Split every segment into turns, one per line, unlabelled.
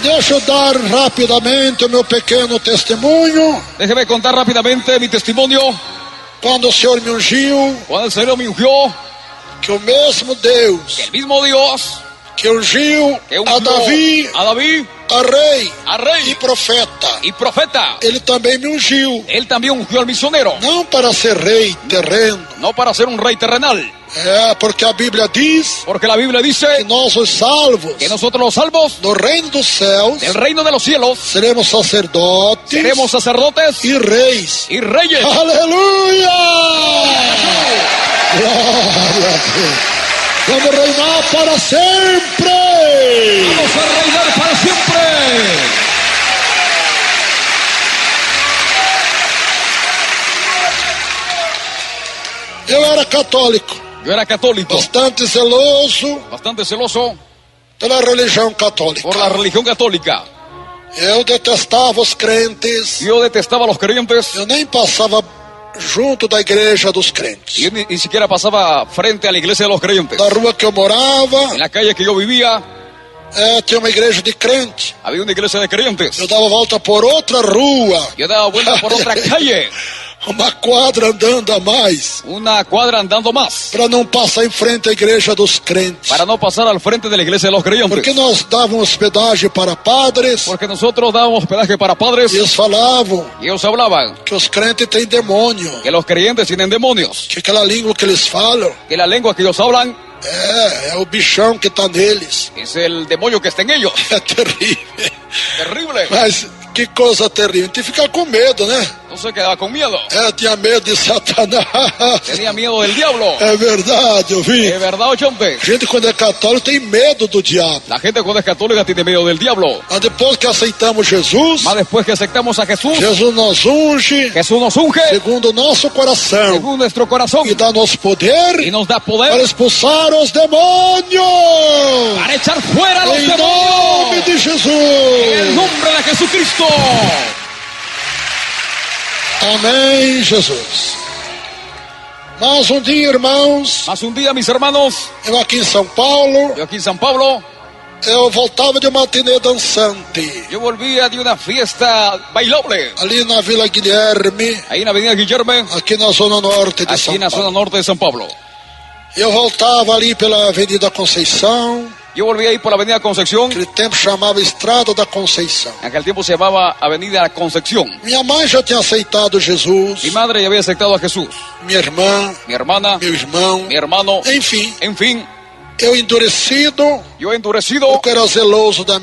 Deixa eu dar rapidamente o meu pequeno testemunho.
Déjeme contar rápidamente mi testimonio.
Quando o Senhor me ungiu,
Cuando el Señor me ungió,
que o mesmo Deus
el mismo Dios
que ungiu
que
a Davi,
a David,
a rei
a rey
e profeta,
y profeta,
ele também me ungiu,
él también ungió al misionero,
não para ser rei terreno,
no para ser un rey terrenal,
porque a Bíblia diz
porque la Biblia
que
dice
nós os salvos
que nosotros los salvos
no reino dos céus
del reino de los cielos
seremos sacerdotes
seremos sacerdotes
e reis.
y reyes.
Aleluia! Glória a Deus. Vamos reinar para sempre.
Vamos a reinar para siempre.
Eu era católico,
Yo era católico,
bastante zeloso
bastante celoso
pela religião católica.
por la religión católica.
Eu detestava os crentes.
Yo detestaba a los creyentes
Eu nem passava junto da igreja dos crentes.
y yo ni siquiera pasaba frente a la iglesia de los creyentes.
Na rua que eu morava,
En la calle que yo vivía
tinha uma igreja de crente.
había una iglesia de creyentes.
Eu dava volta por outra rua,
Yo daba vuelta por otra calle,
uma quadra andando a mais,
una cuadra andando más,
para não passar em frente à igreja dos crentes.
para no pasar al frente de la iglesia de los
Porque
creyentes.
nós dávamos hospedagem para padres,
Porque nosotros dábamos hospedaje para padres
e eles falavam
y ellos hablaban
que os crentes têm demônio,
que los creyentes tienen demonios,
que aquela língua que eles falam
que la lengua que ellos hablan
é o bichão que está neles.
es el demonio que está en ellos.
É terrível.
Terrible.
Mas que coisa terrível. Tem que ficar com medo, né?
No se quedaba con miedo.
Tinha medo de Satanás.
Tenía miedo del diablo.
É verdade, eu vi.
¿Es verdad, oyente?
Gente, quando é católico, tem medo do diabo.
La gente cuando es católica tiene miedo del diablo.
Mas depois que aceitamos Jesus,
Más después que aceptamos a Jesús,
Jesus nos unge
Jesús nos unge
segundo o nosso coração
según nuestro corazón
e dá-nos poder
y nos da
para
poder
expulsar os demônios.
para echar fuera a los
Em nome
demonios.
de
En el
Jesus.
nombre de Jesucristo.
Amém, Jesus. Mas um dia, irmãos,
Más un día, mis hermanos,
eu aqui em São Paulo,
yo aquí en San Pablo,
eu voltava de uma matinê dançante,
yo volvía de una fiesta bailable
ali na Vila Guilherme,
ahí en la avenida Guillermo,
aqui na zona norte de
aquí
São
en la zona
Paulo.
norte de San Pablo.
Eu voltava ali pela Avenida Conceição,
Yo volví ahí por la avenida Concepción,
aquele tempo chamava Estrada da Conceição.
en aquel tiempo se llamaba avenida Concepción.
Minha mãe já tinha aceitado Jesus,
Mi madre ya había aceptado a Jesús,
minha irmã,
mi hermana,
meu irmão,
mi hermano,
enfim,
en fin,
eu endurecido,
yo endurecido
porque era zeloso da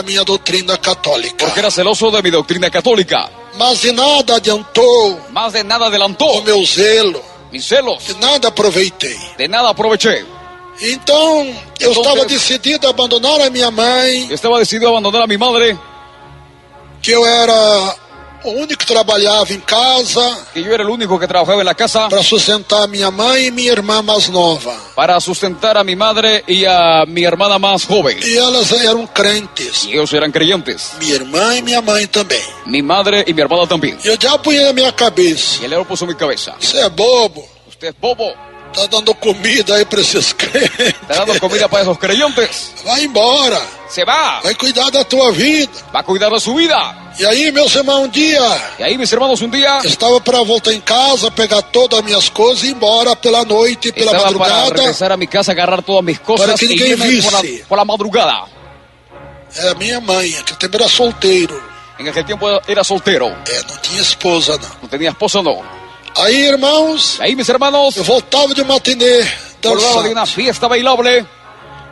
minha doutrina católica.
porque era celoso de mi doctrina católica.
Mas de nada adiantou
Más de nada
o
adelantó
meu zelo,
mis celos,
de nada aproveitei.
de nada aproveché.
Então, eu
Então,
estava
Deus-
decidido a abandonar a minha mãe,
Yo estaba decidido a abandonar a mi madre,
que eu era o único que trabalhava em casa
que yo era el único que trabajaba en la casa
para sustentar minha mãe e minha irmã mais nova.
para sustentar a mi madre y a mi hermana más joven.
E elas eram crentes,
Y ellos eran creyentes,
minha irmã e minha mãe também.
mi madre y mi hermana también.
E eu já punha na minha cabeça:
Y el león puso en mi cabeza:
você é bobo,
usted es bobo,
tá dando comida aí para esses crentes.
está dando comida para esos creyentes,
Vai embora,
se va
cuidar da tua vida.
a cuidar de su vida.
E aí, meus irmãos, um dia
Y ahí, mis hermanos, un día
estava para voltar em casa, pegar todas as minhas coisas e ir embora pela noite, pela
estaba para
madrugada.
regresar a mi casa, agarrar todas mis
Para
cosas
que
y
ninguém
irme
visse.
por la madrugada.
É minha mãe, que tempo era solteiro.
En aquel tiempo era soltero,
Não tinha esposa, não.
no tenía esposa, no.
Aí, irmãos,
Y ahí, mis hermanos,
eu voltava de matinê
volvaba de una
dançando.
fiesta bailable.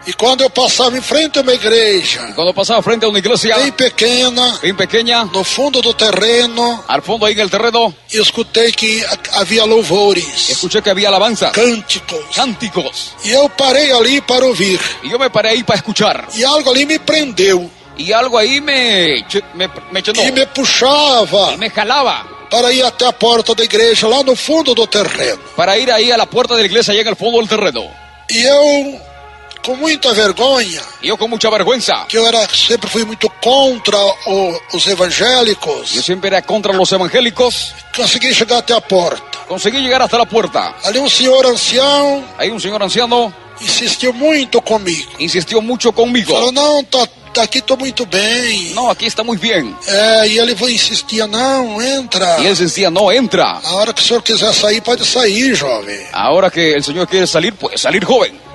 E quando eu passava em frente a uma igreja,
Cuando pasaba frente a una iglesia
bem pequena,
bien pequeña,
no fundo do terreno,
al fondo ahí en el terreno,
eu escutei que havia louvores,
escuché que había alabanza,
cânticos.
cánticos.
E eu parei ali para ouvir.
Y yo me paré ahí para escuchar.
E algo ali me prendeu
Y algo ahí me llenó,
e me puxava
y me jalaba
para ir até a porta da igreja, lá no fundo do terreno.
para ir ahí a la puerta de la iglesia, allá en el fondo del terreno.
E eu, com muita vergonha,
Y yo con mucha vergüenza,
que eu sempre fui muito contra os evangélicos,
yo siempre era contra los evangélicos,
consegui chegar até a porta.
conseguí llegar hasta la puerta.
Ali um senhor ancião
Ahí un señor anciano
insistiu muito comigo.
insistió mucho conmigo.
Falou, não, tá aqui tô muito bem.
No, aquí está muy bien.
E ele insistia, não, entra.
Y él decía, no, entra.
A hora que o senhor quiser sair, pode sair, jovem.
Ahora que el Señor quiere salir, puede salir, joven.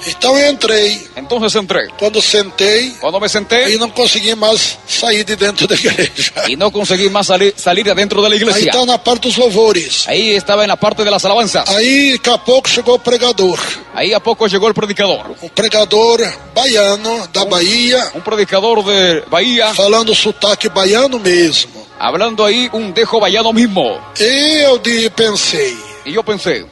Então eu entrei.
Entonces entré.
Quando sentei,
Cuando me
aí
senté
não consegui mais sair de dentro da igreja.
y no conseguí más salir de adentro de la
Aí
iglesia.
tá na parte dos louvores.
Ahí estaba en la parte de las alabanzas.
Aí, daqui a pouco, chegou o pregador.
Ahí a poco llegó el predicador.
Um pregador baiano, da Bahia,
Un predicador de Bahía,
falando sotaque baiano mesmo.
hablando ahí un dejo vallado mismo.
E eu pensei,
Y yo pensé,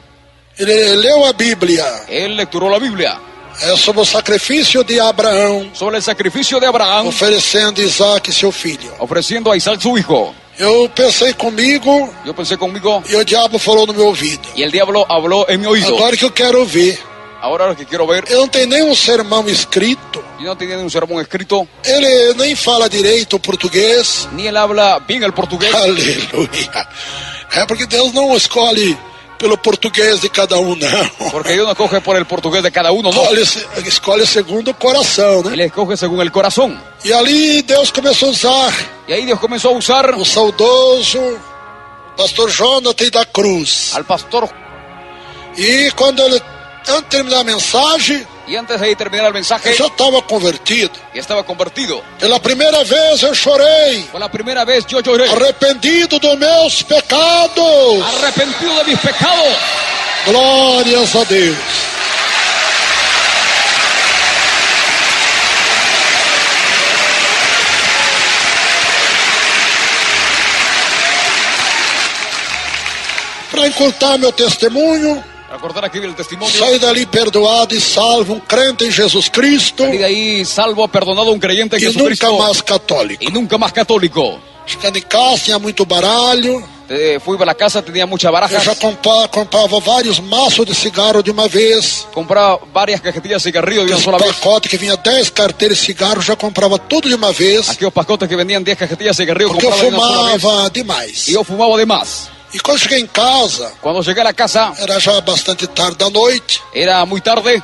ele leu a Bíblia,
él lecturó la Biblia
é sobre o sacrifício de Abraão,
sobre el sacrificio de Abraham,
oferecendo Isaac, seu filho.
ofreciendo a Isaac su hijo.
Eu pensei comigo
Yo pensé conmigo
e o diabo falou no meu ouvido.
y el diablo habló en mi oído.
Agora que eu quero ver,
Ahora lo que quiero ver,
eu não tenho nenhum sermão escrito,
yo no tenía un sermón escrito,
ele nem fala direito o português.
ni él habla bien el portugués.
Aleluia. É porque Deus não escolhe pelo português de cada um, não.
Porque Dios no escoge por el portugués de cada uno, no.
Escolhe segundo o coração, né?
Él escoge según el corazón.
E ali Deus começou a usar
Y ahí Dios comenzó a usar
o saudoso pastor Jonathan da Cruz.
al pastor.
E quando ele, antes de terminar a mensagem,
Y antes de terminar el mensaje,
eu já estava convertido.
y estaba convertido.
Pela primeira vez eu chorei,
Por la primera vez yo lloré,
arrependido dos meus pecados.
arrepentido de mis pecados.
Glórias a Deus. Para encurtar meu testemunho,
Para cortar aquí el testimonio,
saí dali perdoado e salvo, um crente em Jesus Cristo
salí de ahí salvo, perdonado, un creyente en
e nunca
Jesucristo
mais católico.
y nunca más católico.
Chegando em casa, tinha muito baralho.
Fui para la casa, tenía muchas
Eu
barajas,
já comprava vários maços de cigarro de uma vez.
compraba varias cajetillas de cigarrillos de una
Aqueles
sola vez.
pacotes que vinha 10 carteiras de cigarro, já comprava tudo de uma vez.
Aquellos pacotes que vendían 10 cajetillas de cigarrillos,
Porque eu
compraba de una sola vez.
fumava demais.
Y yo fumaba de más.
E quando cheguei em casa,
Cuando llegué a la casa,
era já bastante tarde da noite.
era muy tarde,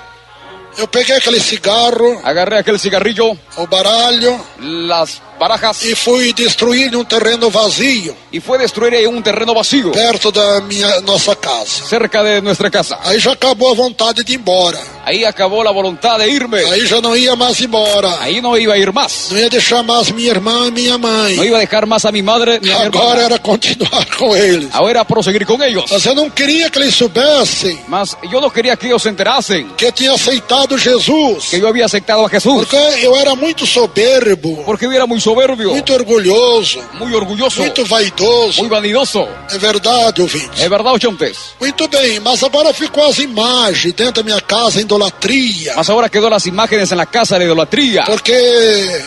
Eu peguei aquele cigarro,
agarré aquel cigarrillo,
o baralho,
las barajas,
e fui destruir num terreno vazio,
y fue a destruir ahí un terreno vacío,
perto da nossa casa.
cerca de nuestra casa.
Aí já acabou a vontade de ir embora.
Ahí acabó la voluntad de irme.
Aí já não ia mais embora.
Ahí no iba a ir más.
Não ia deixar mais minha irmã e minha mãe.
No iba a dejar más a mi madre ni a mi
Agora
hermana.
era continuar com eles.
Ahora proseguir con ellos.
Mas eu não queria que eles soubessem
Mas yo no quería que ellos se enterasen
que eu tinha aceitado Jesus.
que yo había aceptado a Jesús.
Porque eu era muito soberbo,
Porque yo era muy soberbio,
muito orgulhoso,
muy orgulloso,
muito vaidoso.
muy vanidoso.
É verdade, ouvintes.
¿Es verdad, oyentes?
Muito bem, mas agora ficou as imagens dentro da minha casa, idolatria.
Mas ahora quedó las imágenes en la casa de la idolatría.
Porque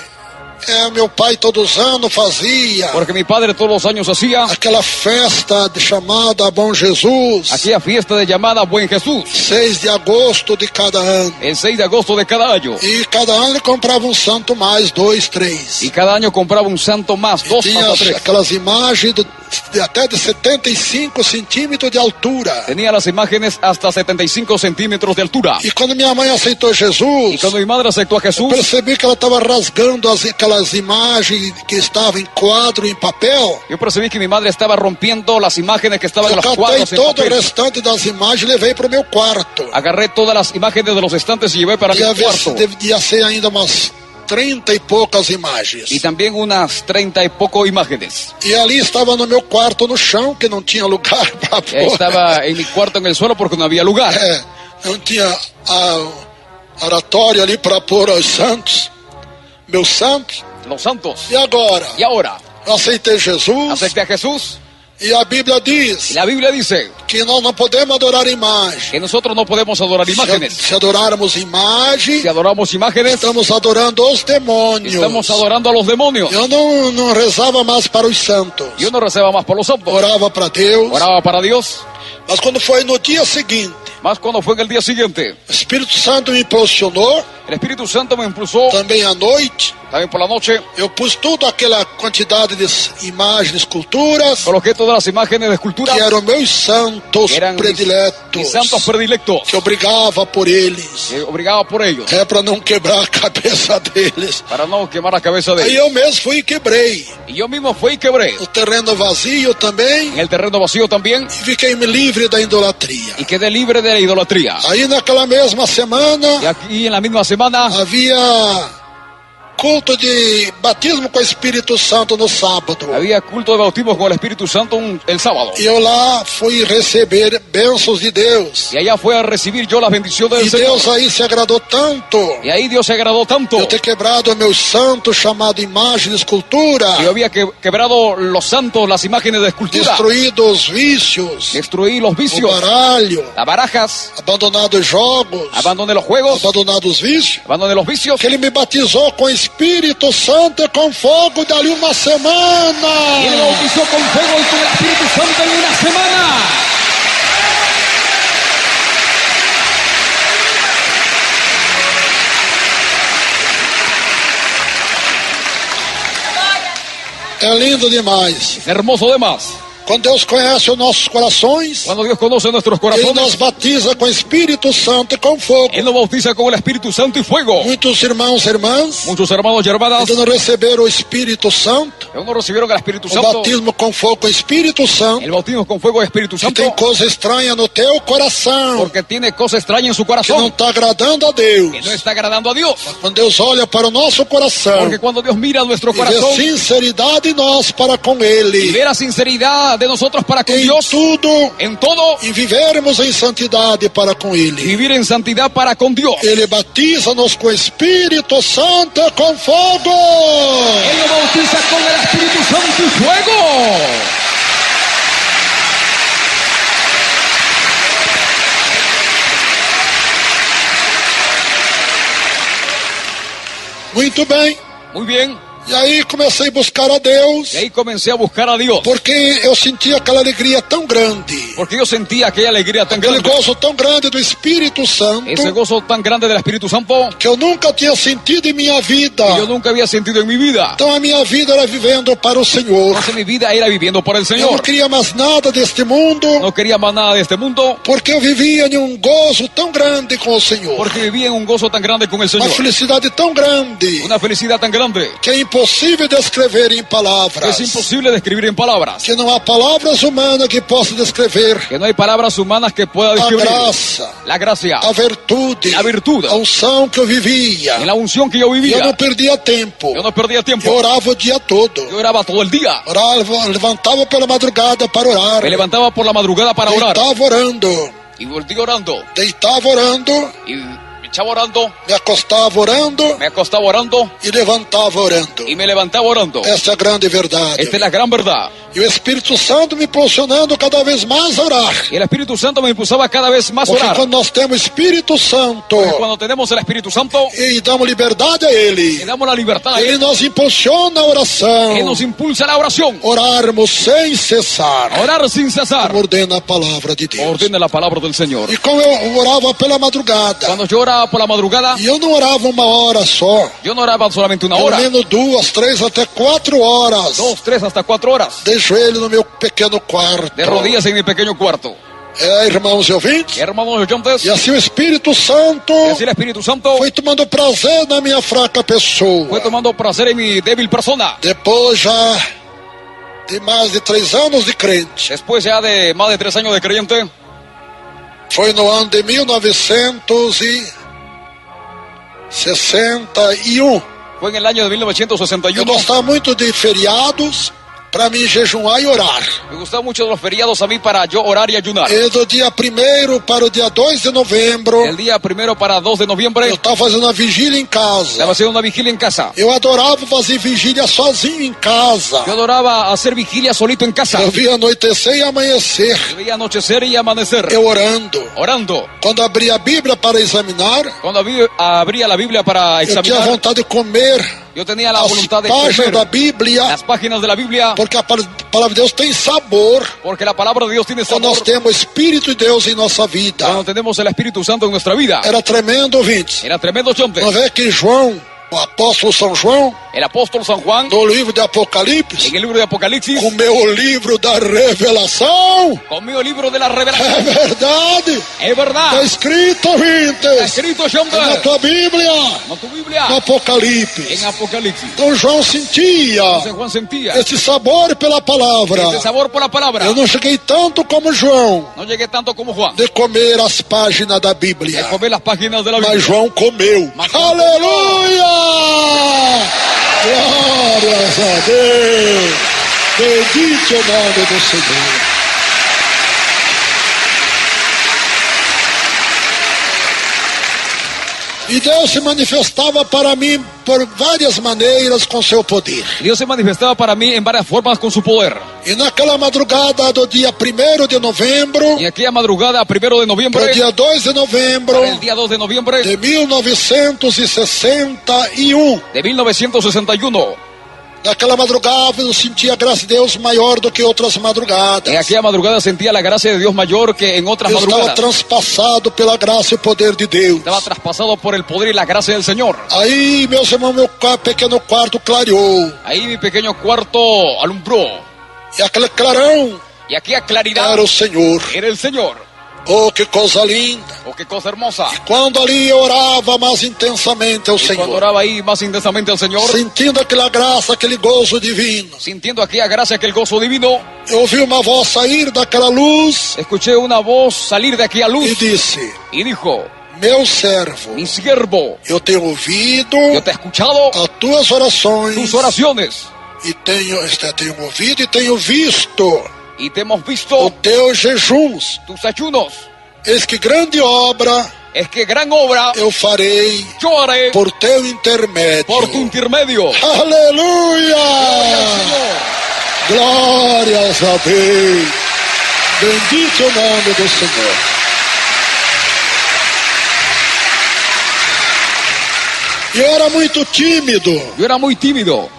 meu pai todos os anos fazia
Porque mi padre todos los años hacía
aquela festa chamada Bom Jesus,
aquella fiesta de llamada Buen Jesús,
6 de agosto de cada ano.
el 6 de agosto de cada año.
E cada ano ele comprava um santo mais, 2, 3.
Y cada año compraba un santo más, dos
Tinha
más o tres.
aquelas imagens até de 75 centímetros de altura.
Tenía las imágenes hasta 75 centímetros de altura.
E quando minha mãe aceitou
Y
Jesus,
cuando mi madre aceptó a Jesús,
percebi que ela estava rasgando aquelas imagens que estavam em quadro, em papel.
yo percibí que mi madre estaba rompiendo las imágenes que estaban en
Eu
los
catei
cuadros en
todo o
papel.
restante das imagens e levei para o meu quarto.
Agarré todas las imágenes de los estantes y llevé para mi cuarto.
Devia ser ainda umas 30 e poucas imagens.
Y también unas 30 y poco imágenes.
E ali estava no meu quarto, no chão, que não tinha lugar para pôr.
Estaba en mi cuarto en el suelo porque no había lugar.
Não tinha oratório ali para pôr os santos, meus santos.
Los santos.
E agora?
Y ahora,
Eu aceitei Jesus.
acepté a Jesús.
E a Bíblia
Y
diz
la Biblia dice
que nós não podemos adorar imagem.
que nosotros no podemos adorar imágenes.
Se adorarmos imagem,
Si adoramos imágenes,
estamos adorando os demônios.
estamos adorando a los demonios.
Eu não rezava mais para os santos.
Yo no rezaba más por los santos.
Orava para Deus.
Oraba para Dios.
Mas quando foi no dia seguinte,
Más cuando fue en el día siguiente,
o Espírito Santo me impulsionou,
el Espíritu Santo me impulsó
também à noite,
También por la noche
eu pus toda aquela quantidade de imagens, esculturas,
coloqué todas las imágenes de escultura
que eram meus santos
que eran
prediletos,
mis santos predilectos,
que eu brigava por eles,
que obligaba por ellos,
para não quebrar a cabeça deles.
para no quemar la cabeza de
Aí
ellos.
eu mesmo fui e quebrei.
Y yo mismo fui y quebré
O terreno vazio também,
en el terreno vacío también
e fiquei livre da idolatria.
y quedé libre de la idolatría.
Aí naquela mesma
Y
semana
aquí en la misma semana
havia culto de batismo com o Espírito Santo no sábado.
había culto de bautismo con el Espíritu Santo el sábado.
E eu lá fui receber bênçãos de Deus.
Y allá fue a recibir yo las bendiciones
E
del Señor.
Deus aí se agradou tanto
Y ahí Dios se agradó tanto
eu ter quebrado meus santos chamado imagem de escultura,
que yo había quebrado los santos, las imágenes de escultura,
destruído os vícios,
destruí los
o
vicios,
baralho,
las barajas,
abandonado os jogos,
abandoné los juegos,
abandonado os vícios.
abandoné los vicios.
Que ele me batizou com o Espírito Santo e com fogo dali uma
Y él me
semana.
bautizó con fuego y con el Espíritu Santo en una semana.
É lindo demais.
Es hermoso de más.
Quando Deus conhece os nossos corações,
Cuando Dios conoce nuestros
Ele nos
corazones,
batiza com o Espírito Santo e com fogo.
Él nos bautiza con el Espíritu Santo y fuego.
Muitos irmãos e irmãs
Muchos hermanos y hermanas
ainda não receberam o Espírito Santo,
que aún no recibieron el Espíritu
o
Santo,
batismo com fogo com o Espírito Santo,
el bautismo con fuego y Espíritu
que tem
Santo,
coisa estranha no teu coração,
porque tiene cosas extrañas en su
que não
corazón
está agradando a Deus.
que no está agradando a Dios.
Quando Deus olha para o nosso coração
Porque cuando Dios mira nuestro
e vê
corazón
sinceridade em nós para com
y
Ele,
ve la sinceridad de nosotros para con
em
Dios,
tudo,
en todo,
e vivermos em santidade para com
y
Ele,
vivir en santidad para con Dios.
Ele batiza-nos com o Espírito Santo e com fogo.
Él nos bautiza con el Espíritu Santo y fuego.
Muito bem.
Muy bien.
E aí comecei a buscar a Deus,
Y ahí comencé a buscar a Dios,
porque eu sentia aquela alegria tão grande,
porque yo sentía aquella alegría tan
aquele
grande,
gozo tão grande do Espírito Santo,
ese gozo tan grande del Espíritu Santo
que eu nunca tinha sentido em minha vida.
que yo nunca había sentido en mi vida.
Então a minha vida era vivendo para o Senhor.
Entonces mi vida era viviendo por el
Eu não
Señor.
queria mais nada deste mundo,
No quería más nada de este mundo,
porque eu vivia em um gozo tão grande com o Senhor,
porque vivía en un gozo tan grande con el
uma
Señor,
felicidade tão grande,
una felicidad tan grande
que é impossível descrever em
que
palavras,
es imposible describir en palabras,
que não há palavras humanas que possam descrever
que no hay palabras humanas que pueda
a
describir
graça,
la gracia,
a virtude,
a virtude,
a unção que eu vivia.
en la unción que yo
Eu
vivía.
não perdia tempo.
Yo no perdía
Eu
tiempo,
orava o dia todo.
yo oraba todo el día,
Orava, levantava pela madrugada para orar.
me levantaba por la madrugada para orar
Deitava orando.
y volví orando
Deitava orando.
y me echaba orando,
Me acostava orando
me acostaba orando
e levantava orando.
y me levantaba orando.
Essa é a grande verdade.
Esta es la gran verdad.
E o Espírito Santo me impulsionando cada vez mais a orar.
Y el Espíritu Santo me impulsaba cada vez más a
Porque
orar.
quando nós temos Espírito Santo
Porque cuando tenemos el Espíritu Santo
e damos liberdade a
le
Ele,
damos la libertad a
Ele
Él,
nos impulsiona a oração.
Él nos impulsa a la oración.
Orarmos sem cessar,
Orar sin cesar.
como ordena a palavra de Deus.
Ordena la palabra del Señor.
E como eu orava pela madrugada,
Cuando yo oraba por la madrugada,
e eu não orava uma hora só,
yo no oraba solamente una
pelo
hora,
menos 2, 3, até 4 horas,
2, 3, hasta 4 horas,
de joelho no meu pequeno quarto.
de rodillas en mi pequeño cuarto.
Irmãos e ouvintes,
Hermanos oyentes,
e assim o Espírito Santo
y así el Espíritu Santo
foi tomando prazer na minha fraca pessoa.
fue tomando placer en mi débil persona.
Depois já de mais de 3 anos de crente,
Después ya de más de 3 años de creyente,
foi no ano de 1961.
fue en el año de
Eu
1961.
gostava muito de feriados para mim jejuar e orar.
Me gustaban mucho los feriados a mí para yo orar y ayunar.
E do dia 1º para o dia 2 de novembro,
El día 1 para 2 de noviembre
eu estava fazendo uma vigília em casa.
estaba haciendo una vigilia en casa.
Eu adorava fazer vigília sozinho em casa.
Yo adoraba hacer vigilia solito en casa.
Eu via anoitecer e amanhecer,
Yo veía anochecer y amanecer,
eu orando.
orando.
Quando abria a Bíblia para examinar,
Cuando abría la Biblia para
eu tinha
examinar,
vontade de comer
yo tenía la
as
voluntad de
páginas da
comer
Bíblia,
las páginas de la Biblia,
porque a palavra de Deus tem sabor
porque la palabra de Dios tiene
quando
sabor
nós temos o Espírito de Deus em nossa vida.
cuando tenemos el Espíritu Santo en nuestra vida.
Era tremendo, ouvintes.
Era tremendo chonte.
Não vê que João O apóstolo São João,
el apóstol San Juan,
no livro de Apocalipse,
en el libro de Apocalipsis,
comeu o livro da revelação.
conmigo el libro de la
É
revelación.
verdade.
Es
Está
verdad.
escrito,
Está
ouvintes.
escrito,
Na
Jean-Pierre,
tua Bíblia,
en tu Biblia,
no Apocalipse.
en Apocalipsis.
Então João sentia
San Juan sentía
esse sabor pela palavra.
ese sabor por la palabra.
Eu não cheguei tanto como João
No llegué tanto como Juan,
de comer as páginas da
de
Bíblia.
comer las páginas de la
Mas
Biblia.
João comeu.
Mas João
Aleluia! Glórias a Deus! Bendito o nome do Senhor. E Deus se manifestava para mim por várias maneiras com seu poder.
Dios se manifestaba para mí en varias formas con su poder.
E naquela madrugada do dia 1º de novembro,
Y aquella madrugada, 1 de noviembre,
para o dia 2 de novembro
para el día 2 de noviembre
de 1961,
de 1961,
naquela madrugada eu sentia a graça de Deus maior do que outras madrugadas.
en aquella madrugada sentía la gracia de Dios mayor que en otras
Eu estava
madrugadas.
transpassado pela graça e o poder de Deus.
Estaba traspasado por el poder y la gracia del Señor.
Aí, meus irmãos, meu pequeno quarto clareou.
Ahí mi pequeño cuarto alumbró.
E aquele clarão
Y aquella claridad
era o Senhor.
era el Señor.
Oh, que coisa linda.
Oh, qué cosa hermosa.
Quando ali eu orava mais intensamente ao
Y cuando
Senhor,
oraba ahí más intensamente al Señor,
sentindo aquela graça, aquele gozo divino,
sintiendo aquella gracia, aquel gozo divino,
eu ouvi uma voz sair daquela luz
escuché una voz salir de aquella
e
luz
disse:
y dijo:
meu servo,
mi siervo,
eu tenho ouvido
yo te he escuchado
as tuas orações
tus oraciones
e tenho ouvido e tenho visto
y te hemos
os
visto
teus jejuns.
tus ayunos.
Eis que grande obra
Es que gran obra
eu farei
yo haré
por teu intermédio.
por tu intermedio.
Aleluia! Glórias a Deus. Bendito o nome do Senhor. Eu era muito tímido,
Yo era muy tímido,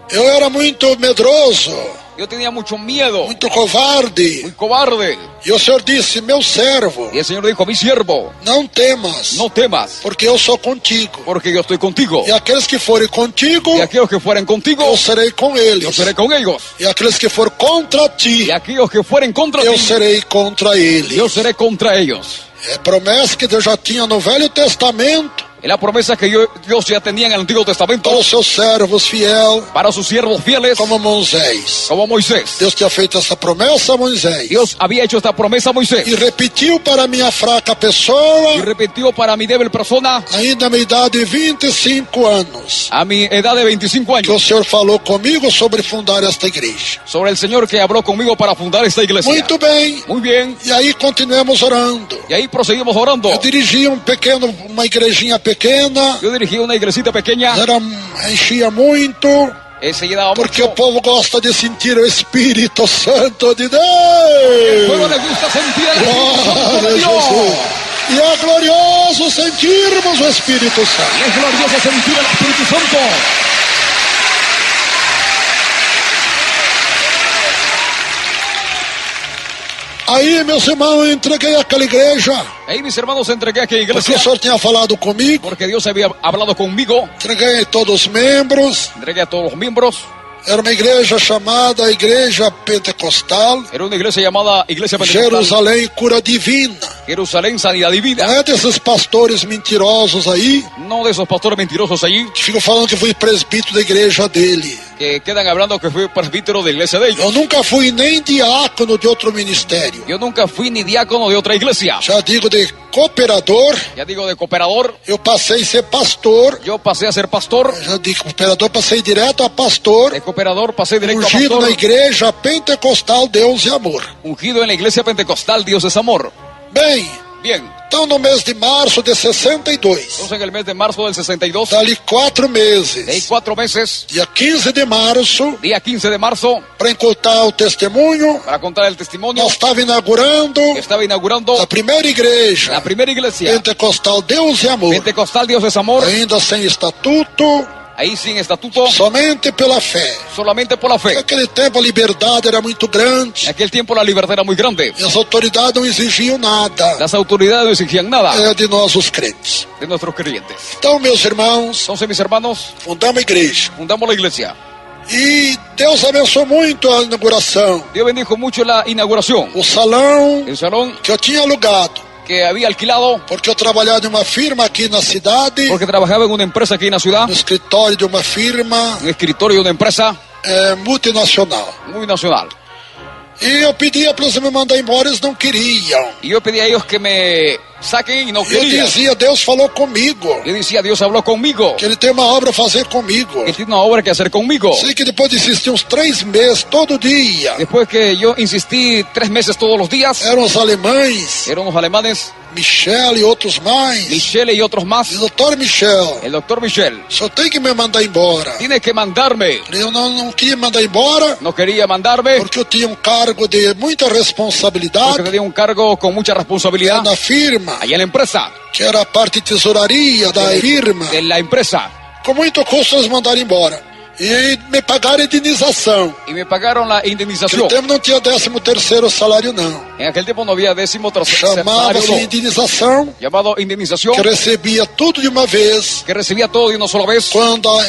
eu era muito medroso,
yo tenía mucho miedo,
muito covarde.
muy cobarde.
E o Senhor disse: meu servo,
Y el Señor dijo: mi siervo,
não temas,
no temas,
porque eu sou contigo.
porque yo estoy contigo.
E aqueles que forem contigo,
Y aquellos que fueren contigo,
eu serei com eles.
yo seré con ellos.
E aqueles que forem contra ti,
Y aquellos que fueren contra
eu
ti,
serei contra eles.
yo seré contra ellos.
É promessa que Deus já tinha no Velho Testamento
Es la promesa que Dios ya tenía en el Antiguo Testamento
para os seus servos fiel,
para sus siervos fieles,
como Moisés.
como Moisés.
Deus tinha feito essa promessa a Moisés
Dios había hecho esta promesa a Moisés
e repetiu para minha fraca pessoa,
y repitió para mi débil persona
ainda na minha idade de 25 anos,
a mi edad de 25
que o
años,
Senhor falou comigo sobre fundar esta igreja.
sobre el Señor que habló conmigo para fundar esta iglesia.
Muito bem.
Muy bien.
E aí continuamos orando.
Y ahí proseguimos orando.
Eu dirigi uma igrejinha pequena,
Yo dirigí una iglesita pequeña,
enchia muito,
se llenaba
porque
mucho.
o povo gosta de sentir o Espírito Santo de
El
Deus.
pueblo le gusta sentir el Espíritu Santo
Glória
de
a
Dios.
Jesus. E é glorioso sentirmos o Espírito Santo.
Y es glorioso sentir el Espíritu Santo.
Aí, meus irmãos, eu entreguei aquela igreja,
Ahí mis hermanos entregué a aquella
porque
iglesia
o Senhor tinha falado comigo.
porque Dios había hablado conmigo.
Entreguei a todos os membros.
Entregué a todos los miembros.
Era uma igreja chamada Igreja Pentecostal,
Era una iglesia llamada Iglesia Pentecostal
Jerusalém Cura Divina.
Jerusalén Sanidad
Não
Divina.
é desses pastores mentirosos aí,
No de esos pastores mentirosos allí
que ficam falando que fui presbítero da igreja dele.
que quedan hablando que fui presbítero de la iglesia de ellos.
Eu nunca fui nem diácono de outro ministério.
Yo nunca fui ni diácono de otra iglesia.
Já digo de cooperador,
Ya digo, de cooperador,
eu passei a ser pastor.
yo pasé a ser pastor.
Já de cooperador passei direto a pastor,
De cooperador pasé directo a
ungido na
pastor.
igreja Pentecostal Deus e Amor.
Ungido en la iglesia pentecostal Dios es amor.
Bem,
Bien,
então no mês de março de 62,
entonces en el mes de marzo del 62,
dali 4
de ahí
meses,
4 meses,
dia 15 de março,
día 15 de marzo,
para encurtar o testemunho,
para contar el testimonio,
nós estava inaugurando
estaba inaugurando
a primeira igreja
la primera iglesia
Pentecostal Deus e Amor,
pentecostal Dios es amor,
ainda sem estatuto,
Ahí sin estatuto,
somente pela fé.
solamente por la fe.
Naquele tempo a liberdade era muito
En
grande
aquel tiempo la libertad era muy grande.
e as autoridades não exigiam nada
Las autoridades no exigían nada
de nós, os crentes.
de nuestros creyentes.
Então, meus irmãos,
Entonces, mis hermanos,
fundamos a igreja.
fundamos la iglesia.
E Deus abençoou muito a inauguração.
Dios bendijo mucho la inauguración.
O salão
El salón
que eu tinha alugado,
que había alquilado,
porque eu trabalhava em uma firma aqui na cidade,
porque trabajaba en una empresa aquí en la ciudad,
no escritório de uma firma
un escritorio de una empresa
multinacional.
muy nacional.
E eu pedia para eles me mandar embora, eles não queriam.
Y yo pedí a ellos que me saquen y no
E eu
querían.
dizia, Deus falou comigo,
Yo decía, Dios habló conmigo,
que Ele tem uma obra a fazer comigo.
que tiene una obra que hacer conmigo.
Sei que depois de insistir uns 3 meses, todo dia,
Después que yo insistí 3 meses todos los días,
eram os alemães,
eran unos alemanes,
Michel e outros mais.
Michele y otros
E
más,
doutor Michel,
el doctor Michel,
só tem que me mandar embora.
tiene que mandarme.
Eu não queria mandar embora,
No quería mandarme
porque eu tinha um cargo de muita
porque
responsabilidade
tenía un cargo con mucha responsabilidad
na firma,
allá en la empresa,
que era a parte de tesouraria da firma.
de la empresa.
Com muito custo eles mandaram embora. E me pagaram indenização.
Y me pagaron la indemnización.
Naquele tempo não tinha 13º salário, não.
En aquel tiempo no había décimo salario,
Chamava-se
no,
indenização,
llamado indemnización,
que recebia tudo de uma vez
que recibía todo de una sola vez
quando a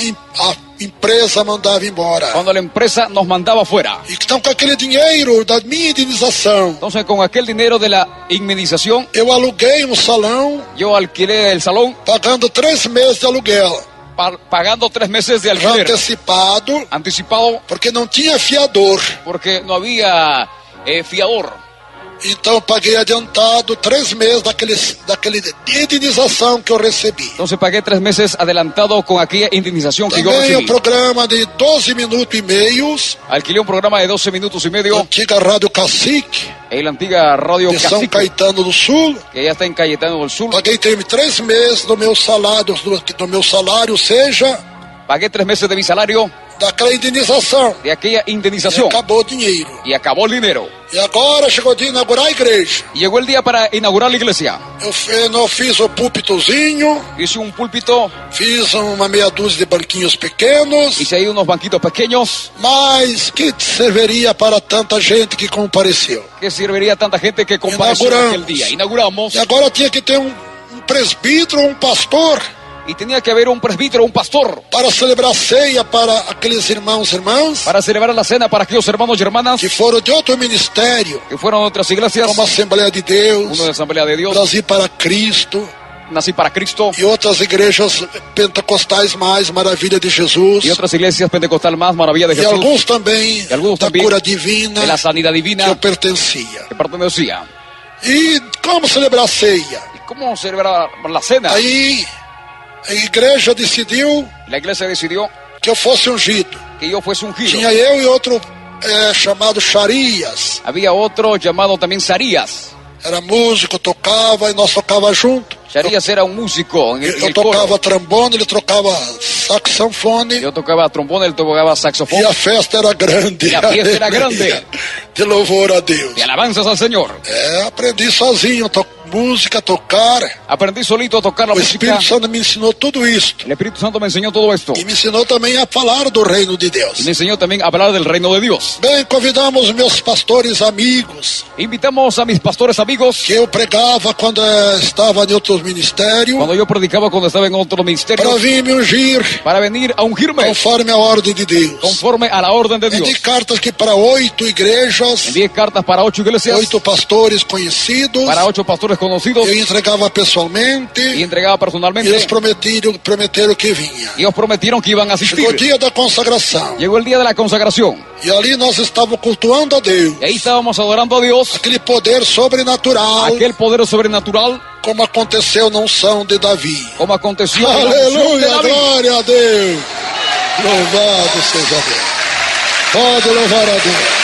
empresa mandava embora.
cuando la empresa nos mandaba fuera.
E então, com aquele dinheiro da minha indenização,
Entonces, con aquel dinero de la indemnización,
eu aluguei um salão,
yo alquilé el salón
pagando 3 meses de aluguel,
pagando 3 meses de
já
alquiler
antecipado,
anticipado,
porque não tinha fiador.
porque no había fiador.
Então, eu paguei adiantado 3 meses daquele indenização que eu recebi.
Entonces pagué 3 meses adelantado con aquella indemnización que yo
Também um
recibí.
programa de 12 minutos e meios,
Alquilé un programa de 12 minutos y medio
antiga Rádio Cacique,
en la antigua radio
de São
Cacique,
Caetano do Sul.
que ya está en Cayetano del Sur.
Paguei 3 meses do meu salário, seja,
Pagué 3 meses de mi salario
daquela indenização.
de aquella
E
indemnización
acabou o dinheiro.
y acabó el dinero.
E agora chegou o dia de inaugurar a igreja.
Y llegó el día para inaugurar la iglesia.
Eu não fiz o púlpitozinho,
Hice un púlpito,
fiz uma meia dúzia de banquinhos pequenos,
hice ahí unos banquitos pequeños
mas que serviria para tanta gente que compareceu.
que serviría a tanta gente que compareció en
Inauguramos.
aquel día. Inauguramos
E agora tinha que ter um presbítero, um pastor,
y tenía que haber un presbítero, un pastor,
para celebrar a ceia para aqueles irmãos e irmãs
para celebrar la cena para aquellos hermanos y hermanas
que foram de outro ministério,
que fueron a otras iglesias,
como a Assembleia de Deus,
uno de la Asamblea de Dios,
Brasil para Cristo
Nací para Cristo,
e outras igrejas pentecostais mais, Maravilha de Jesus,
y otras iglesias pentecostal más, Maravilla de
e
Jesús,
alguns também
alguns
da
também
cura divina
de la sanidad
que eu
divina
pertencia.
que pertenecía.
E como celebrar a ceia?
¿Y cómo celebrar la cena?
Aí a igreja decidiu
La iglesia decidió
que eu fosse ungido.
que yo fuese ungido.
Tinha eu e outro chamado Charias.
Había otro llamado también Sarías.
Era músico, tocava e nós tocava junto.
Sarías era un músico en el,
Eu
el coro.
tocava trombone, ele tocava saxofone.
Yo tocaba trombón, él tocaba saxofón.
E a festa era grande.
E a festa era grande.
De louvor a Deus.
Y alabanzas al Señor.
Aprendi sozinho, música, tocar.
Aprendí solito a tocar la
O
música.
Espírito Santo me ensinou tudo isso.
El Espíritu Santo me enseñó todo esto.
E me ensinou também a falar do reino de
Y
Deus.
me enseñó también a hablar del reino de Dios.
Bem, convidamos meus pastores amigos,
Invitamos a mis pastores amigos.
que eu pregava quando estava em outros ministérios,
Cuando yo predicaba, cuando estaba en otro ministerio,
para vir me ungir
para venir a ungirme
conforme a ordem de Deus.
conforme a la orden de Dios.
Enviei cartas que para 8 igrejas,
Envié cartas para 8 iglesias,
8 pastores conhecidos,
para 8 pastores conocidos,
eu entregava pessoalmente,
y entregaba
e
personalmente.
eles prometeram que vinha.
Y ellos prometieron que iban a
Chegou o
asistir.
dia da consagração,
Llegó el día de la consagración.
e ali nós estávamos cultuando a Deus,
Y ahí estábamos adorando a Dios,
aquele poder sobrenatural,
aquel poder sobrenatural,
como aconteceu na unção de Davi.
como aconteció en la unción de
Aleluia,
David.
glória a Deus. Louvado seja Deus. Pode louvar a Deus.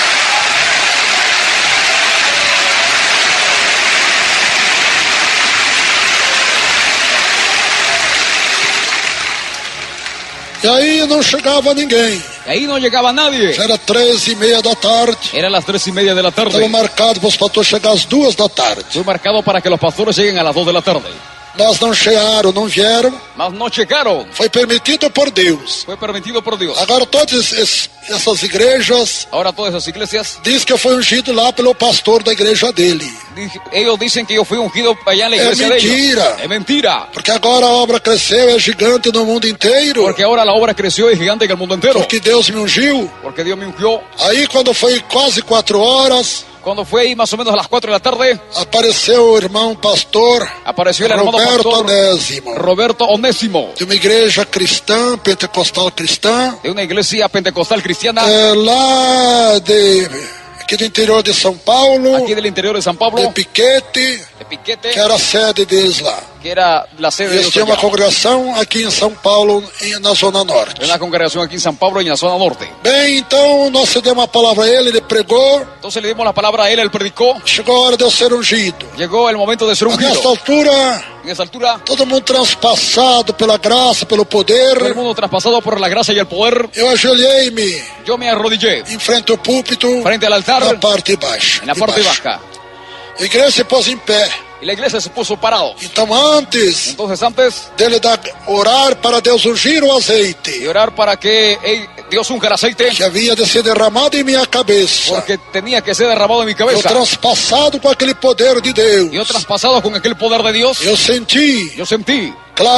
E aí não chegava ninguém.
Y ahí no llegaba nadie.
Já era 13h30 da tarde.
Eran las 3:30 de la
Estava
tarde.
marcado para os pastores chegar às 2 da tarde.
Fue marcado para que los pastores lleguen a las 2 de la tarde.
mas não chegaram, não vieram.
mas no llegaron.
Foi permitido por Deus.
Fue permitido por Dios.
Agora todas essas igrejas
Ahora todas esas iglesias,
diz que eu fui ungido lá pelo pastor da igreja dele.
ellos dicen que yo fui ungido allá en la iglesia de
mentira.
ellos. Es mentira.
Porque agora a obra cresceu, é gigante no mundo inteiro.
Porque ahora la obra creció y es gigante en el mundo entero.
Porque Deus me ungiu.
Porque Dios me ungió.
Aí quando foi quase 4 horas,
Cuando fue ahí más o menos a las 4 de la tarde,
apareceu o irmão pastor
apareció el hermano
Roberto
pastor
Onésimo,
Roberto Onésimo,
de uma igreja cristã, pentecostal cristã,
de una iglesia pentecostal cristiana,
lá aqui do interior de São Paulo,
aquí del interior de San Pablo,
de Piquete,
de Piquete,
que era a sede deles lá.
que era la sede de
Eles
ellos
tinham uma
allá.
congregação aqui em São Paulo, na Zona Norte.
Una congregación aquí en San Pablo y en la zona norte.
Bem, então nós cedemos uma palavra a ele pregou,
Entonces le dimos la palabra a él predicó.
chegou a hora de eu ser ungido.
Llegó el momento de ser
Nesta
ungido.
altura,
En esa altura,
todo mundo transpassado pela graça, pelo
todo el
poder,
mundo traspasado por la gracia y el poder,
eu ajoelhei-me
yo me arrodillé
em frente ao púlpito,
frente al altar,
na parte baixa.
en la
de
parte
baixo.
baja.
A igreja se pôs em pé.
Y la iglesia se puso parado.
Então, antes
Entonces antes
dele orar para Deus ungir o
de
azeite
orar para que Dios unja el aceite,
que havia de ser derramado em minha cabeça,
porque tenía que ser derramado en mi
eu
cabeza.
transpassado com aquele poder de Deus,
Yo traspasado con aquel poder de Dios,
eu senti
yo sentí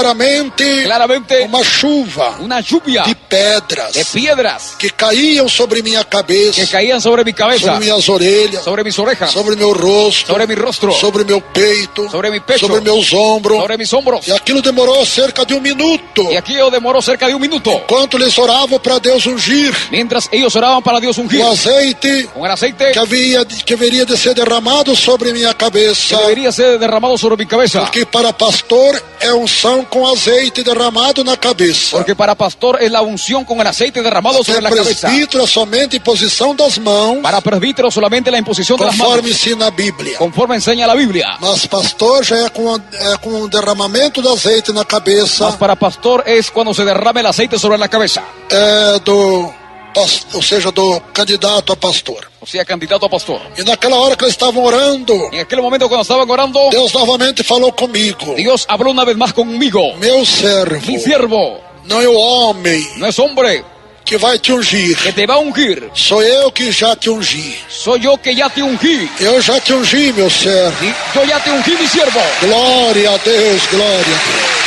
claramente
claramente
uma chuva
una lluvia
de pedras
de piedras
que caíam sobre minha cabeça,
que caían sobre mi cabeza,
sobre minhas orelhas,
sobre mis orejas,
sobre meu rosto,
sobre mi rostro,
sobre meu peito,
sobre mi pecho,
sobre meus ombros.
sobre mis hombros.
E aquilo demorou cerca de 1 minuto,
Y aquí yo demoró cerca de 1 minuto,
enquanto eles oravam para Deus ungir
mientras ellos oraban para Dios ungir
o azeite
con el aceite
que haveria de ser derramado sobre minha
que
cabeça.
debería ser derramado sobre mi cabeza.
Porque para pastor é unção com azeite derramado na cabeça.
Porque para pastor es la unción con el aceite derramado sobre la
Para
cabeza.
presbítero é somente imposição das mãos,
Para presbítero solamente la imposición de las manos,
conforme ensina a Bíblia.
conforme enseña la Biblia.
Mas pastor já é com um derramamento do azeite na cabeça,
Mas para pastor es cuando se derrama el aceite sobre la cabeza.
ou seja, do candidato a pastor.
O sea, candidato a pastor.
E naquela hora que eles estavam orando,
En aquel momento cuando estaban orando,
Deus novamente falou comigo:
Dios habló una vez más conmigo.
meu servo,
Mi siervo
não é o homem
no es hombre
que vai te ungir,
que te va a ungir.
sou eu que já te ungi.
Soy yo que ya te ungí.
Eu já te ungi, meu servo.
Y yo ya te ungí, mi siervo.
Glória a Deus, glória a Deus.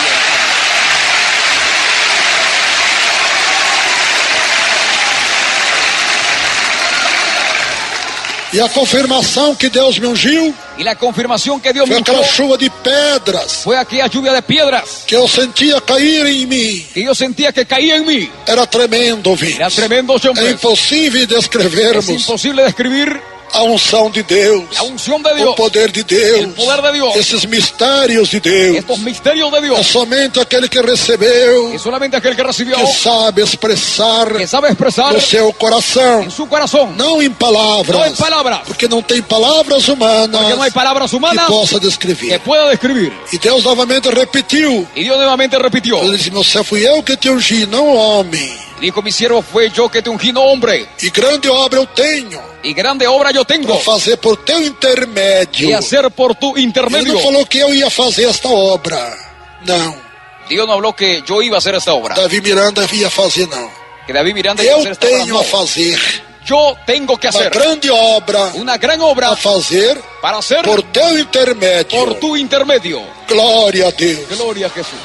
E a confirmação que Deus me ungiu
Y la confirmación que Dios me
foi aquela
ungió
chuva de pedras
fue aquella lluvia de piedras
que eu sentia cair em mim.
que yo sentía que caía en mí.
Era tremendo, ouvinte.
Era tremendo,
É
hombres.
impossível
Es
descrevermos
imposible describir
a unção de Deus,
la unción de
o
Dios,
poder de Deus,
el poder de Dios,
esses mistérios de Deus.
estos misterios de
É
Dios.
somente aquele que recebeu,
Y solamente aquel que recibió,
que sabe expressar
que sabe expresar
no seu coração,
en su corazón,
não em palavras,
no en palabras,
porque não tem palavras humanas
porque no hay palabras
que
humanas
possa
que
descrever.
pueda describir.
E Deus novamente repetiu.
Y Dios nuevamente repitió,
Ele disse: meu servo, fui eu que te ungi, não o homem.
dijo: mi siervo fue yo que te ungí, no hombre.
E grande obra eu tenho
Y grande obra yo
para
tengo
fazer por teu intermédio.
y hacer por tu
Ele
intermedio.
não falou que eu ia fazer esta obra. Não.
Dios no habló que yo iba a hacer esta obra,
Davi Miranda ia fazer, não.
que David Miranda iba a hacer
Eu
esta obra.
tenho a
No.
fazer
Yo tengo que
uma
hacer
grande obra
una gran obra
a fazer
para hacer
por teu intermédio.
por tu intermedio.
Glória a Deus.
Gloria a Jesús.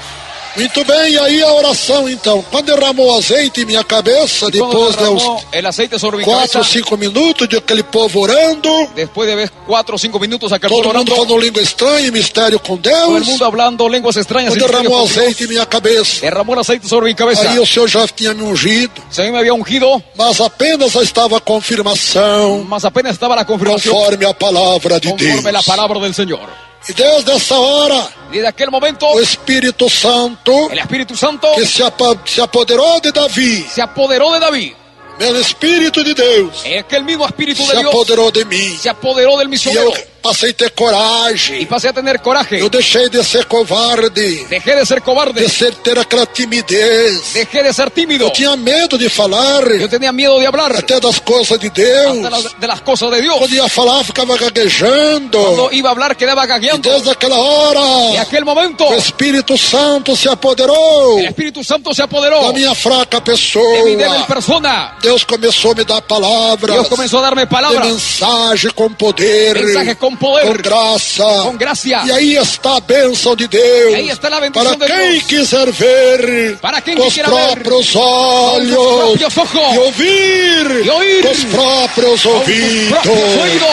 Muito bem, e aí a oração então. Quando derramou azeite em minha cabeça,
Y cuando
depois de uns
derramó el aceite sobre mi
4 ou
cabeza,
5 minutos de aquele povo orando,
después de ver 4 o 5 minutos aquel
todo
pueblo
mundo
orando,
falando língua estranha e mistério com
todo el
Deus,
mundo hablando lenguas extrañas, y
quando derramou
misterios con
azeite em
Dios,
minha cabeça,
derramó el aceite sobre mi cabeza.
aí o Senhor já tinha me ungido,
Si a mí me había ungido,
mas apenas estava a confirmação
más apenas estaba la confirmación
conforme a palavra de Deus.
conforme la palabra del Señor.
E desde essa hora,
Y de aquel momento,
o Espírito Santo
el Espíritu Santo
que se apoderou de Davi,
se apoderó de David.
pelo Espírito de Deus,
Es que el mismo Espíritu
se
de Dios
apoderou de mim.
se apoderó del
E
misionero.
passei a ter coragem.
y pasé a tener coraje.
Eu deixei de ser covarde.
Dejé de ser cobarde.
Ter aquela timidez.
Dejé de ser tímido.
Eu tinha medo de falar.
Yo tenía miedo de hablar.
Até das coisas de Deus.
Hasta de las cosas de Dios.
Quando ia falar, ficava gaguejando.
Cuando iba a hablar, quedaba
E
gagueando.
desde aquela hora,
Y aquel momento,
o Espírito Santo se apoderou
el Espíritu Santo se apoderó
da minha fraca pessoa.
de mi débil persona.
Deus começou a me dar palavras.
Dios comenzó a darme
De
palabras,
mensagem com poder.
mensajes con
Com
poder,
graça.
con gracia.
E aí está a bênção de Deus.
Y ahí está la bendición
Para
de
quem
Dios.
quiser ver
Para quem
com os
quiera ver
próprios
con
olhos
sus propios ojos
e ouvir
y oír
com os próprios
con sus
ouvidos.
propios oídos.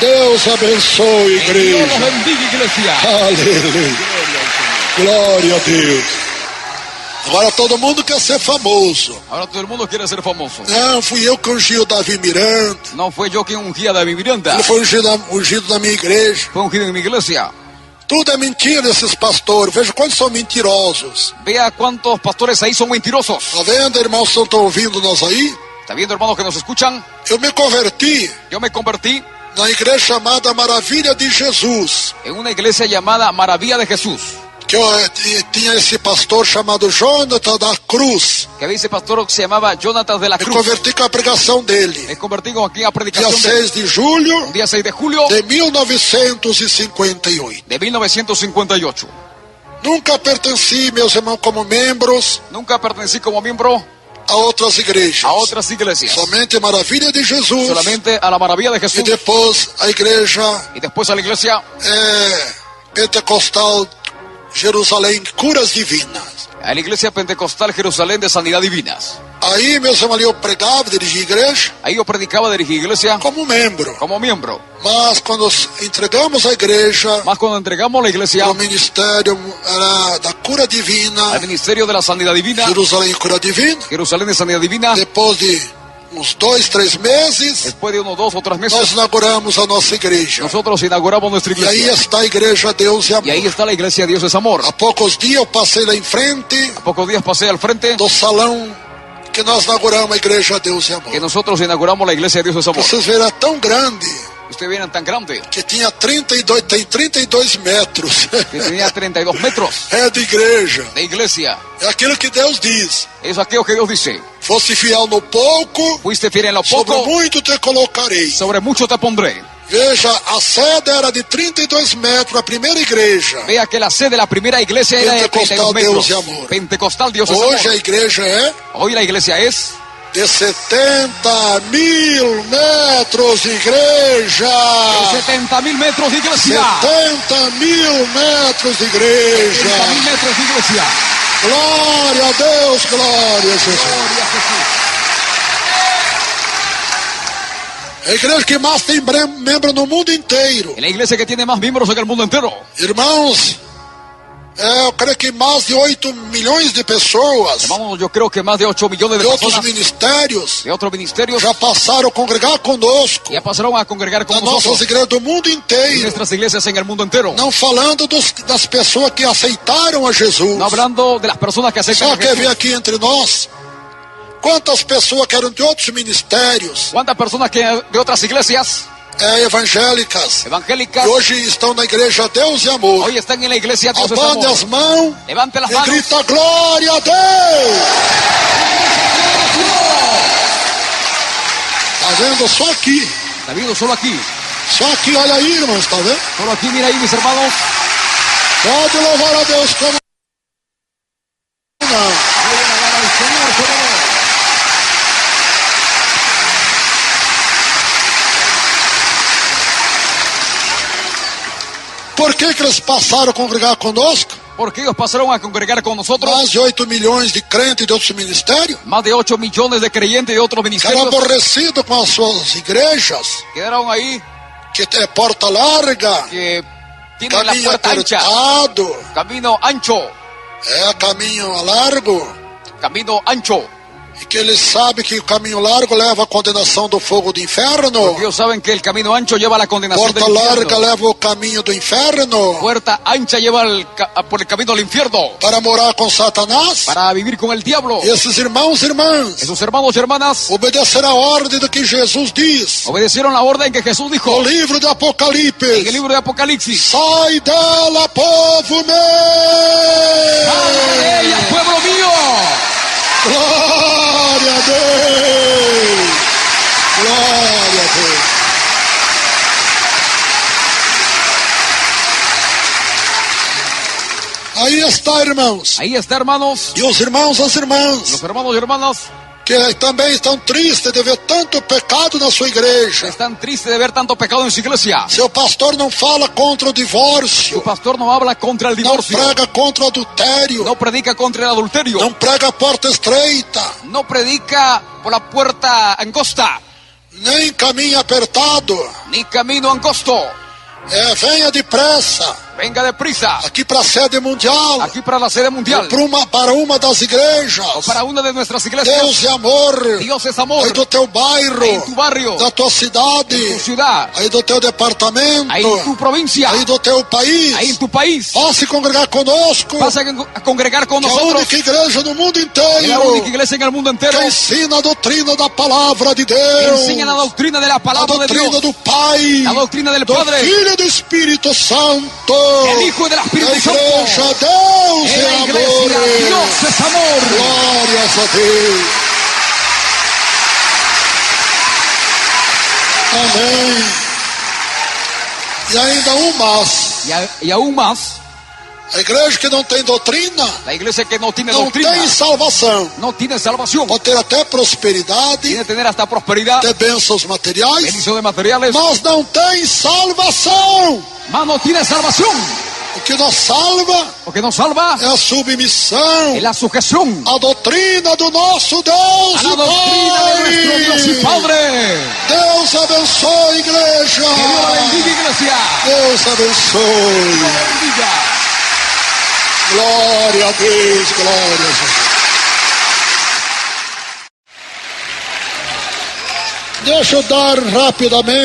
Deus abençoe,
Que Dios los
igreja.
bendiga, iglesia.
Aleluia. Glória a Deus. Agora todo mundo quer ser famoso.
Ahora todo el mundo quiere ser famoso.
Não, fui eu que ungi o Davi Miranda.
No fue yo quien ungía a David Miranda.
Ele foi ungido na minha igreja.
Fue ungido en mi iglesia.
Tudo é mentira esses pastores. Veja quantos são mentirosos.
Vea cuántos pastores ahí son mentirosos.
Tá vendo, irmãos, que estão ouvindo nós aí?
¿Está viendo, hermanos, que nos escuchan?
Eu me converti
Yo me convertí
na igreja chamada Maravilha de Jesus.
en una iglesia llamada Maravilla de Jesús.
Que tinha esse pastor chamado Jonathan da Cruz.
Que había ese pastor que se llamaba Jonathan de la
Me
Cruz.
converti com a pregação dele.
Me convertí con aquí a
Dia
predicación
6 de julho
día 6 de julio
de 1958.
de 1958.
Nunca pertenci, meus irmãos, como membros
Nunca pertenecí como miembro
a outras igrejas.
a otras iglesias.
Somente Maravilha de Jesus.
Solamente a la Maravilla de
E
Jesús.
depois a igreja
Y después a la iglesia
pentecostal Jerusalém Curas Divinas.
a la iglesia pentecostal Jerusalén de Sanidad Divinas.
Aí, meus irmãos, eu pregava, dirigia a igreja
Ahí yo predicaba, dirigí iglesia
como membro.
como miembro.
Mas quando entregamos a igreja,
Más cuando entregamos la iglesia
o ministério era da Cura Divina,
al ministerio de la Sanidad Divina,
Jerusalém Cura Divina.
Jerusalén de Sanidad Divina,
Depois de uns 2, 3 meses,
después de unos 2 o 3
nós
meses,
inauguramos a nossa igreja.
nosotros inauguramos nuestra
E aí
iglesia.
está a igreja Deus e
Y ahí
Amor.
está la iglesia Dios es Amor.
Há poucos dias eu passei lá em frente
A pocos días pasé al frente
do salão que nós inauguramos a igreja Deus e Amor.
que nosotros inauguramos la iglesia Dios es Amor.
Vocês verão, é tão grande
Ustedes vienen tan grande
que tinha 32, tem 32 metros.
que tenía 32 metros
É de igreja.
de iglesia.
É aquilo que Deus diz.
Es aquello que Dios dice.
Fosse fiel no pouco,
Fuiste fiel en lo
sobre
poco,
muito te colocarei.
sobre mucho te pondré.
Veja, a sede era de 32 metros, a primeira igreja.
Vea que la sede de la primera iglesia era de
Pentecostal
32 metros.
Dios y Amor.
Pentecostal Dios es
Hoje a
Amor.
igreja é
Hoy la iglesia es
de 70.000 metros de igreja.
de 70.000 metros de iglesia.
70.000 metros de igreja.
70.000 metros de iglesia.
Glória a Deus, glória a Jesus.
Gloria a Jesús.
É a igreja que mais tem membro no mundo inteiro.
Es la iglesia que tiene más miembros en el mundo entero.
Irmãos, eu creio que mais de 8 milhões de pessoas
Hermanos, yo creo que más de 8 millones de
de outros
personas
ministérios
de otros ministerios
já passaram a congregar conosco
ya pasaron a congregar con
nas nossas
nosotros
igrejas do mundo
en
inteiro.
nuestras iglesias en el mundo entero.
Não falando das pessoas que aceitaram a Jesus.
No hablando de las personas que aceptan
Só
a
quer ver
Jesús.
aqui entre nós quantas pessoas que eram de outros ministérios
¿Cuántas personas que de otras iglesias
evangélicas
evangélicas
e hoje estão na igreja Deus e Amor?
hoy están en la iglesia Dios es
Abande
Amor?
as mãos
Levante las
e
manos.
grita glória a Deus. Tá vendo? Só aqui.
Está viendo solo aquí.
Só aqui, olha aí, irmãos, tá vendo?
Solo aquí, mira ahí, mis hermanos.
Pode louvar a Deus como não.
Voy a alabar al Señor, Señor.
Por que eles passaram a congregar conosco?
Porque ellos pasaron a congregar con nosotros.
Mais de 8 milhões de crentes de outros ministérios.
Más de 8 millones de creyentes de otros
Ficaram
ministerios
aborrecidos com as suas igrejas,
quedaron ahí,
que é porta larga,
que tienen la
caminho
puerta ancha,
apertado,
camino ancho,
caminho largo.
camino ancho.
E que eles sabem que o caminho largo leva à condenação do fogo do inferno.
Porque ellos saben que el camino ancho lleva a la condenación
Porta
del
larga
infierno.
leva o caminho do inferno.
Puerta ancha lleva por el camino al infierno.
Para morar com Satanás.
Para vivir con el diablo.
E esses irmãos e irmãs
Esos hermanos y hermanas
obedecerão a ordem do que Jesus diz
obedecieron la orden que Jesús dijo
no livro de
en el
Apocalipse.
libro de Apocalipsis.
Sai dela, povo meu!
¡Salga de ella, pueblo mío!
Glória a Deus! Glória a Deus! Aí está, irmãos.
Ahí está, hermanos.
E os irmãos, as irmãs,
Los hermanos y hermanas
que também estão tristes de ver tanto pecado na sua igreja.
están tristes de ver tanto pecado en su iglesia.
Seu pastor não fala contra o
Su
divórcio,
pastor no habla contra el
não
divorcio.
prega contra o adultério,
No predica contra el adulterio.
não prega a porta estreita,
No predica por la puerta angosta,
nem caminho apertado.
ni camino angosto.
Venha depressa
Venga deprisa,
aqui para a sede mundial,
aquí para la sede mundial,
para uma das igrejas.
o para una de nuestras iglesias.
Deus é amor.
Dios es amor.
Aí do teu bairro,
Ahí en tu barrio,
da tua cidade,
en tu ciudad,
aí do teu departamento,
ahí en tu provincia,
aí do teu país.
ahí en tu país.
Vá se congregar conosco,
Vas a congregar con
que é a
nosotros
única igreja no mundo
en la
inteiro
única iglesia en el mundo entero
que ensina a doutrina da palavra de
que
Deus,
enseña la doctrina de la
a
palabra de
doutrina
Dios,
do Pai,
la doctrina del
do
Padre,
Filho e do Espírito Santo.
el Hijo y del
A
Espíritu Santo.
igreja, Deus
En la
é
iglesia,
amor.
Dios es amor.
Glórias a Deus. Amém. E ainda mais,
Y aún más,
a igreja que não tem doutrina
la iglesia que no tiene
não
doctrina
tem salvação.
no tiene salvación.
Pode ter até prosperidade,
Tiene que tener hasta prosperidad,
ter bênçãos materiais,
bendición de materiales,
mas não tem salvação.
mas no tiene salvación.
O que nos salva
Lo que nos salva
é a submissão
es la sujeción
à doutrina do nosso Deus
a la
e
doctrina de nuestro Dios y
Pai.
Padre.
Deus abençoe, igreja.
Que Dios la bendiga, iglesia.
Deus abençoe.
Dios la bendiga.
Glória a Deus, glória a Deus. Deixa eu dar rapidamente